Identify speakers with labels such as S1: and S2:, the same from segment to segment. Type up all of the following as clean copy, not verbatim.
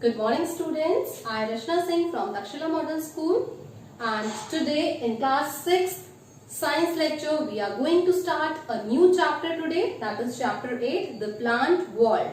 S1: Good morning students, I Rachna Singh from Takshila Model School, and today in class 6 science lecture we are going to start a new chapter today, that is chapter 8, the plant world.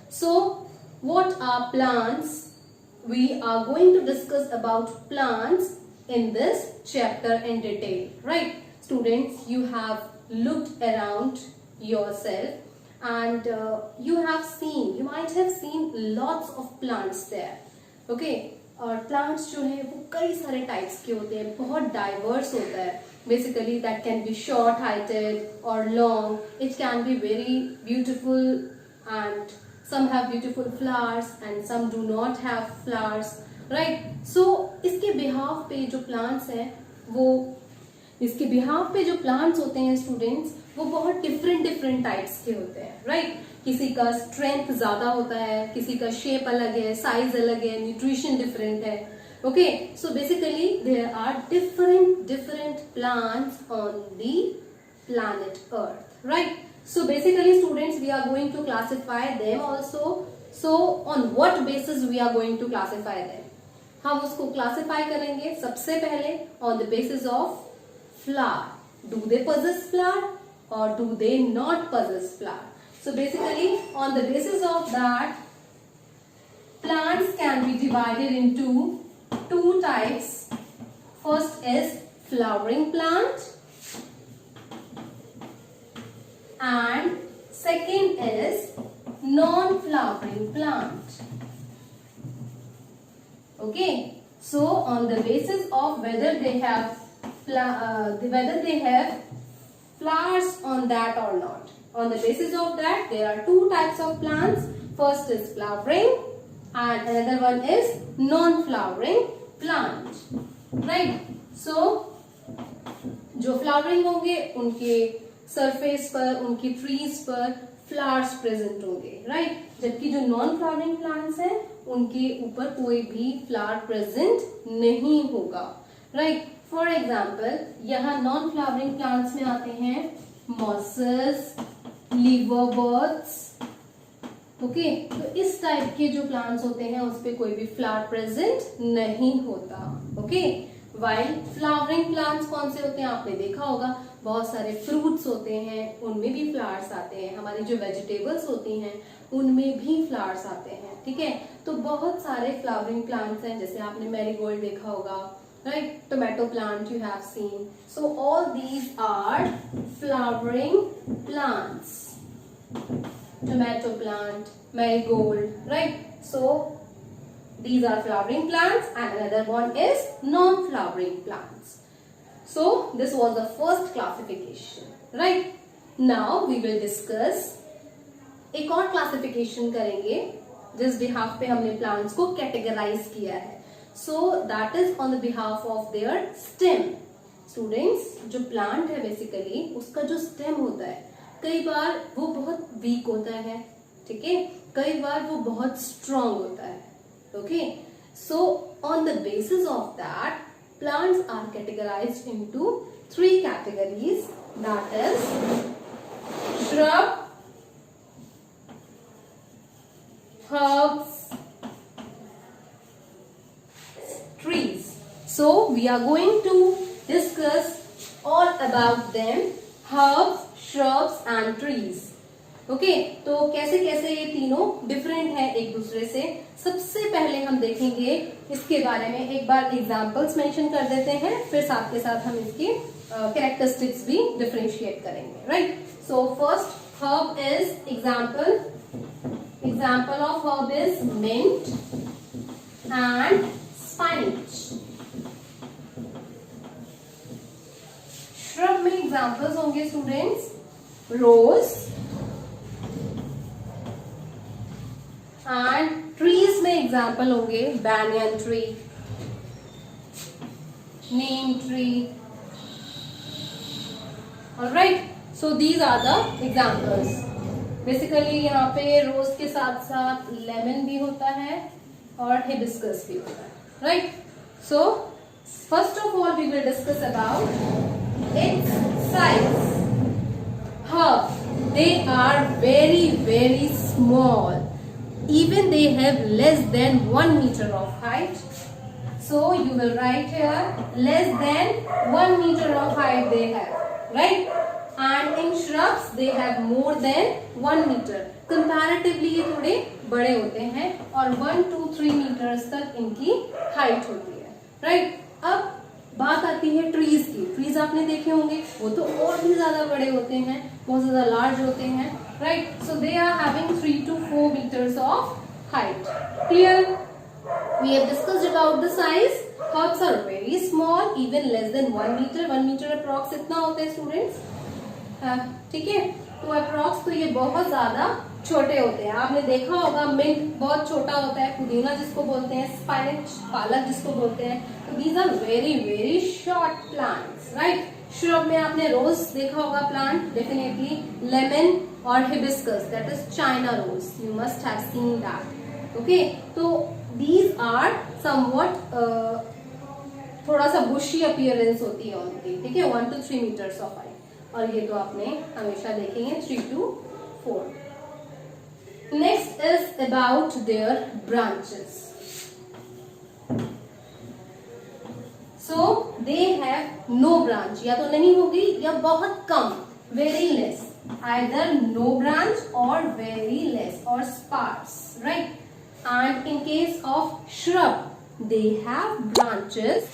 S1: So what are plants? We are going to discuss about plants in this chapter in detail, right? Students, you have looked around yourself and you might have seen lots of plants there. Okay, और plants जो है वो कई सारे types के होते हैं, बहुत diverse होता है. Basically that can be short heighted or long. It can be very beautiful and some have beautiful flowers and some do not have flowers, right? So इसके behalf पे जो plants हैं होते हैं स्टूडेंट्स, वो बहुत डिफरेंट टाइप्स के होते हैं, राइट? किसी का स्ट्रेंथ ज्यादा होता है, किसी का शेप अलग है, साइज अलग है, न्यूट्रिशन डिफरेंट है. Okay, so basically there are different plants on the planet Earth, right? So basically students we are going to classify them also. So on what basis we are going to classify them? हम उसको classify करेंगे सबसे पहले on the basis of flower. Do they possess flower or do they not possess flower? So basically on the basis of that, plants can be divided into two types. First is flowering plant and second is non-flowering plant. Okay, so on the basis of whether they have flowers on that or not. On the basis of that, there are two types of plants. First is flowering and another one is non-flowering plant. Right? So, जो flowering होंगे उनके surface पर, उनकी trees पर flowers present होंगे, right? जबकि जो non-flowering plants हैं उनके ऊपर कोई भी flower present नहीं होगा, right? फॉर एग्जाम्पल यहाँ नॉन फ्लावरिंग प्लांट्स में आते हैं मॉसेस, लीवरबर्ड्स. ओके, तो इस टाइप के जो प्लांट्स होते हैं उस पे कोई भी फ्लावर प्रेजेंट नहीं होता. ओके, वाइल फ्लावरिंग प्लांट्स कौन से होते हैं आपने देखा होगा, बहुत सारे फ्रूट्स होते हैं उनमें भी फ्लावर्स आते हैं, हमारी जो वेजिटेबल्स होती हैं उनमें भी फ्लावर्स आते हैं. ठीक है, तो बहुत सारे फ्लावरिंग प्लांट्स हैं, जैसे आपने मैरीगोल्ड देखा होगा, right? Tomato plant you have seen. So all these are flowering plants. Tomato plant, marigold, right? So these are flowering plants and another one is non-flowering plants. So this was the first classification, right? Now we will discuss एक और classification करेंगे जिस behalf पे हमने plants को categorize किया है. So that is on the behalf of their stem. Students, जो plant है basically उसका जो stem होता है कई बार वो बहुत weak होता है, ठीक है, कई बार वो बहुत strong होता है. Okay, so on the basis of that, plants are categorized into three categories, that is shrub, herbs, trees. So we are going to discuss all about them, herbs, shrubs and trees. Okay, तो कैसे कैसे ये तीनों different है एक दूसरे से. सबसे पहले हम देखेंगे इसके बारे में, एक बार एग्जांपल्स मेंशन कर देते हैं, फिर साथ के साथ हम इसके कैरेक्टरिस्टिक्स भी डिफरेंशिएट करेंगे, right? So first herb is example of herb is mint and spinach. Shrub में एग्जाम्पल्स होंगे स्टूडेंट्स रोज एंड ट्रीज में एग्जाम्पल होंगे banyan tree, neem tree. Alright, so these are the examples. Basically यहाँ पे रोज के साथ साथ लेमन भी होता है और हिबिस्कस भी होता है, right? So first of all we will discuss about its size. Herb, they are very small. even they have less than 1 meter of height. So you will write here less than 1 meter of height they have, right? And in shrubs they have more than 1 meter. Comparatively ये थोड़े बड़े होते हैं और 1 to 3 meters तक इनकी height होती है, right? अब बात आती है ट्रीज की. ट्रीज आपने देखे होंगे, वो तो और भी ज्यादा बड़े होते हैं, बहुत ज्यादा लार्ज होते हैं, right? So they are having 3 to 4 meters of height. Clear? We have discussed about the size. Herbs are very small, even less than 1 meter. 1 meter approx इतना होता है स्टूडेंट्स, ठीक है? तो अप्रॉक्स तो ये बहुत ज्यादा छोटे होते हैं. आपने देखा होगा मिंट बहुत छोटा होता है, पुदीना जिसको बोलते हैं, स्पाइनच पालक जिसको बोलते हैं. तो these are very very short plants, right? Shrub में आपने रोज देखा होगा प्लांट, डेफिनेटली लेमन और hibiscus, that is China rose. You must have seen that. Okay, तो दीज आर समवट थोड़ा सा बुशी अपीयरेंस होती है उनकी, ठीक है? 1 to 3 meters ऑफ हाइट. और ये तो आपने हमेशा देखेंगे 3 to 4. Next is about there branches. So they have no branch, या तो नहीं होगी या बहुत कम, very less, either no branch और वेरी लेस और sparse, right? And in case of shrub, they have branches.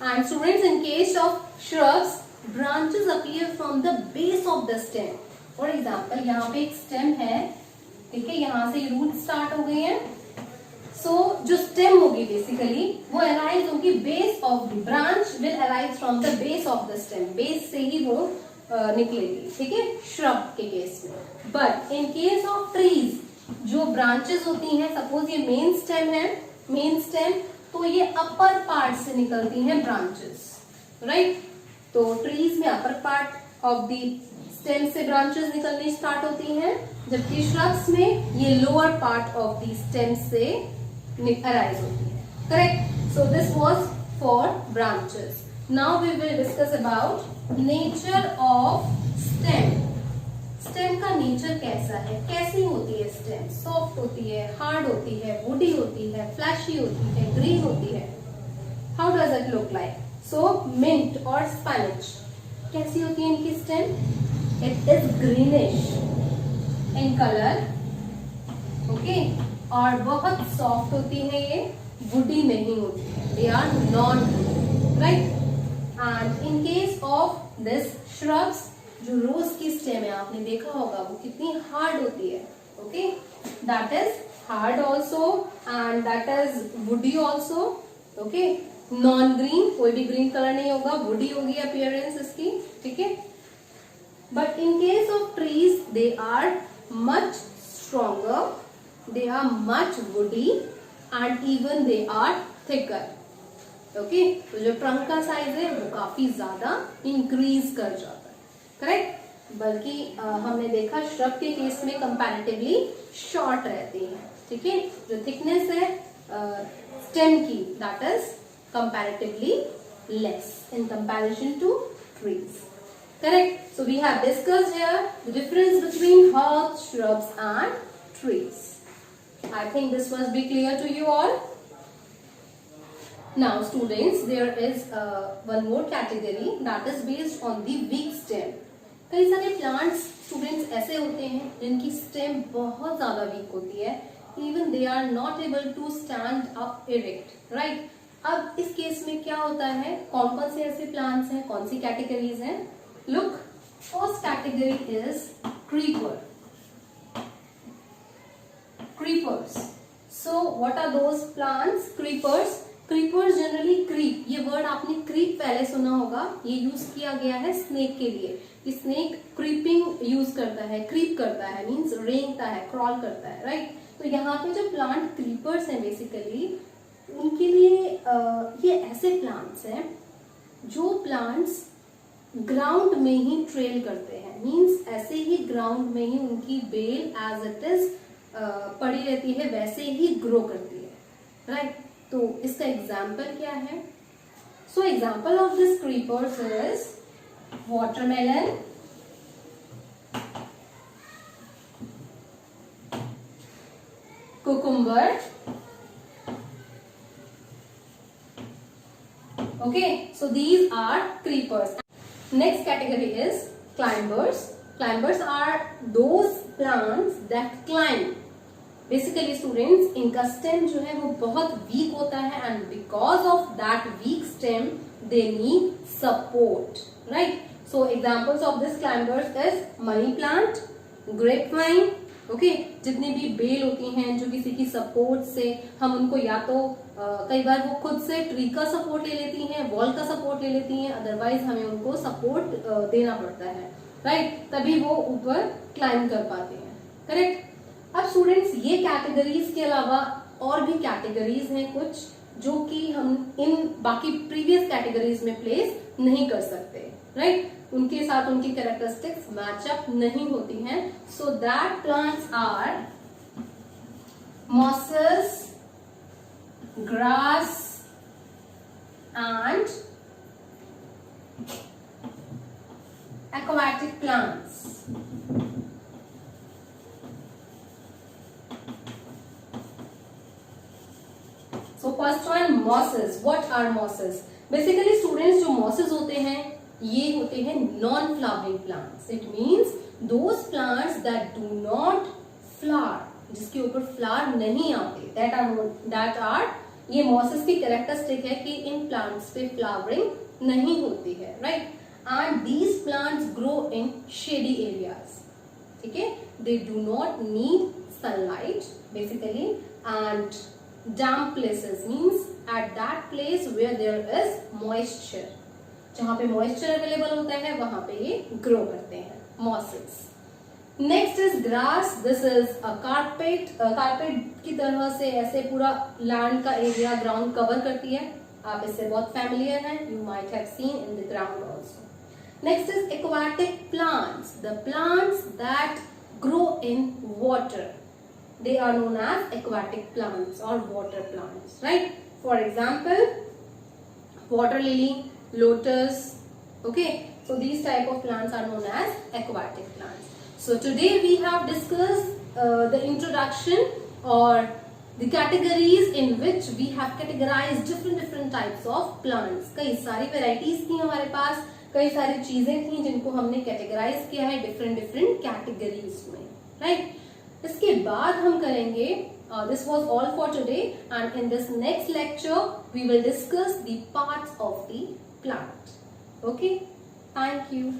S1: And students, in case of shrubs, branches appear from the base of the stem. For example, यहाँ पे एक stem है, ठीक है? यहाँ से root start हो गई है. So जो stem होगी basically, वो arise होगी base of the branch will arise from the base of the stem. Base से ही वो निकलेगी, ठीक है? Shrub के केस में. But in case of trees, जो ब्रांचेस होती हैं, सपोज ये मेन स्टेम है, मेन स्टेम, तो ये अपर पार्ट से निकलती हैं ब्रांचेस, राइट? तो ट्रीज में upper part of the stem से ब्रांचेस निकलनी स्टार्ट होती हैं, जबकि श्रब्स में ये lower part of the stem से अराइज होती है. Correct? So this was for branches. Now we will discuss about nature of stem. Stem का नेचर कैसा है, कैसी होती है स्टेम? सॉफ्ट होती है, हार्ड होती है, वुडी होती है, फ्लैशी होती है, ग्रीन होती है? How does it look like? So mint और स्पिनच कैसी होती है इनकी stem? It is greenish in colour, okay? और बहुत सॉफ्ट होती है, ये वुडी नहीं होती है, they are non woody, right? And in case of this shrubs, जो रोज की स्टेम है आपने देखा होगा, वो कितनी हार्ड होती है, okay? That is hard also and that is woody also, okay? Non green, कोई भी ग्रीन कलर नहीं होगा, वुडी होगी अपीयरेंस इसकी, ठीक है? But in case of trees they are much stronger, they are much woody and even they are thicker, okay? तो जो ट्रंक का साइज है वो काफी ज्यादा इंक्रीज कर जाता है, करेक्ट? बल्कि हमने देखा श्रब के केस में कंपैरेटिवली शॉर्ट रहती है, ठीक है? जो थिकनेस है स्टेम की, that is comparatively less in comparison to trees. Correct? So we have discussed here the difference between herbs, shrubs and trees. I think this must be clear to you all. Now students, there is one more category that is based on the weak stem. कई सारे plants students ऐसे होते हैं जिनकी stem बहुत ज्यादा weak होती है, even they are not able to stand up erect, right? अब इस केस में क्या होता है, कौन कौन से ऐसे प्लांट्स हैं, कौन सी कैटेगरीज हैं? Look, first category is creeper. Creepers. So what are those plants? Creepers. Creepers generally creep, ये वर्ड आपने क्रीप पहले सुना होगा, ये यूज किया गया है स्नेक के लिए. स्नेक क्रीपिंग यूज करता है, क्रीप करता है, मीन्स रेंगता है, क्रॉल करता है, राइट? तो यहाँ पे जो प्लांट क्रीपर्स हैं बेसिकली, उनके लिए ये ऐसे प्लांट्स हैं जो प्लांट्स ग्राउंड में ही ट्रेल करते हैं, मीन्स ऐसे ही ग्राउंड में ही उनकी बेल एज इट इज पड़ी रहती है, वैसे ही ग्रो करती है, राइट? तो इसका एग्जाम्पल क्या है? So example of this creepers is watermelon, cucumber. Okay, so these are creepers. Next category is climbers. Climbers are those plants that climb. Basically students, इनका stem जो है वो बहुत weak होता है and because of that weak stem they need support, right? So examples of this climbers is money plant, grapevine. Okay जितनी भी bell होती हैं जो किसी की सपोर्ट से हम उनको या तो कई बार वो खुद से ट्री का सपोर्ट ले लेती हैं, वॉल का सपोर्ट ले लेती हैं, अदरवाइज हमें उनको सपोर्ट देना पड़ता है, राइट? तभी वो ऊपर क्लाइम कर पाते हैं, करेक्ट? अब स्टूडेंट्स ये कैटेगरीज के अलावा और भी कैटेगरीज हैं कुछ जो कि हम इन बाकी प्रीवियस कैटेगरीज में प्लेस नहीं कर सकते, राइट? उनके साथ उनकी कैरेक्टरिस्टिक्स मैचअप नहीं होती हैं. So that plants are mosses, grass and aquatic plants. So first one, mosses. What are mosses? Basically students जो mosses होते हैं ये होते हैं non flowering plants. It means those plants that do not flower, जिसके ऊपर फ्लावर नहीं आते, दैट आर ये मॉसेस की कैरेक्टरिस्टिक है कि इन प्लांट्स पे फ्लावरिंग नहीं होती है, right? And these plants grow in shady areas. ठीक है, they do not need sunlight basically and damp places means at that place where there is moisture. जहां पे मॉइस्चर अवेलेबल होता है वहां पे ये ग्रो करते हैं, mosses. Next is grass. This is a carpet. Carpet की तरह से ऐसे पूरा लैंड का एरिया, ग्राउंड कवर करती है. आप इससे बहुत फैमिलियर हैं, you might have seen in the ground also. Next is aquatic plants. The plants that grow in water, they are known as aquatic plants or water plants, right? For example, water lily, lotus. Okay, so these type of plants are known as aquatic plants. So today we have discussed the introduction or the categories in which we have categorized different types of plants. कई सारी varieties थी हमारे पास, कई सारी चीजें थी जिनको हमने categorize किया है different categories में, right? इसके बाद हम करेंगे, this was all for today, and in this next lecture we will discuss the parts of the plant. Okay, thank you.